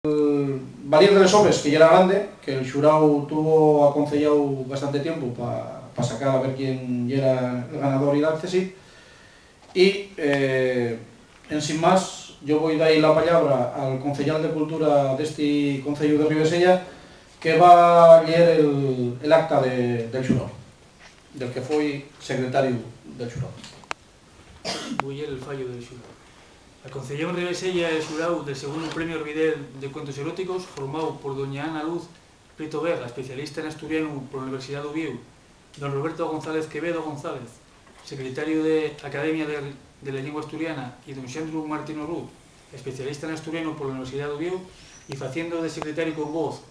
Valir de los sobres, que ya era grande, que el xurao tuvo aconsellado bastante tiempo para sacar a ver quién era el ganador y el accesi. Y en sin más, yo voy a dar la palabra al concejal de Cultura de este Concello de Ribesella, que va a leer el acta del xurao, del que fue secretario del xurao. Voy a leer el fallo del xurao. A Concelleón de Ribesella é xurao del segundo premio Orvidel de Cuentos Eróticos, formado por doña Ana Luz Prieto Vega, especialista en asturiano por la Universidad de Oviedo, don Roberto González Quevedo González, secretario de Academia de la Lengua Asturiana, y don Xandro Martino Ruz, especialista en asturiano por la Universidad de Oviedo, y faciendo de secretario con voz,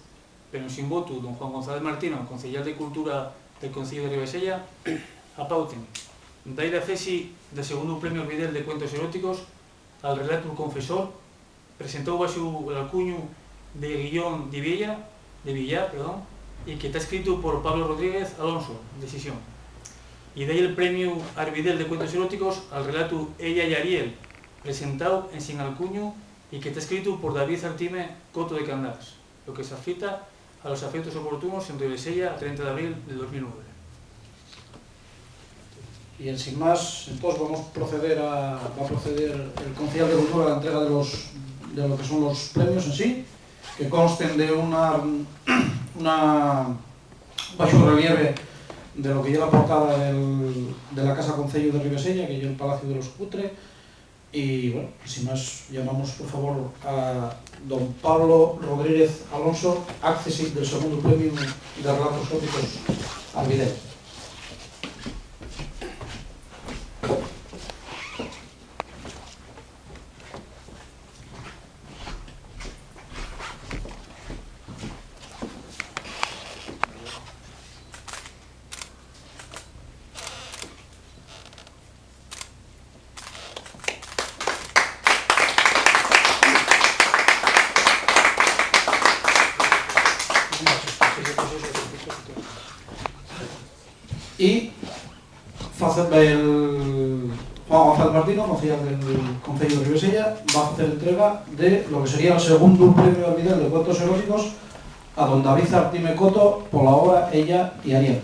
pero sin voto, don Juan González Martino, concejal de Cultura del Concello de Ribesella, apauten. Da ir a cesi del segundo premio Orvidel de Cuentos Eróticos al relato El Confesor, presentou baixo el alcuño de Guillón de Villar, y que está escrito por Pablo Rodríguez Alonso, decisión. Y de ahí el premio Orvidel de Cuentos Eróticos al relato Ella y Ariel, presentado en sin alcuño y que está escrito por David Artime Coto de Candás, lo que se afita a los afectos oportunos en Ribesella a 30 de abril de 2009. Y en sin más, entonces va a proceder el concejal de Cultura a la entrega de lo que son los premios en sí, que consten de bajo relieve de lo que lleva la portada de la Casa Concello de Ribesella, que lleva el Palacio de los Cutre. Y bueno, sin más, llamamos por favor a don Pablo Rodríguez Alonso, accesi del segundo premio de relatos eróticos Orvidel. Y el Juan González Martino, concejal del Concello de Ribesella, va a hacer entrega de lo que sería el segundo premio Orvidel de Cuentos Eróticos a don David Artime Coto por la obra Ella y Ariel.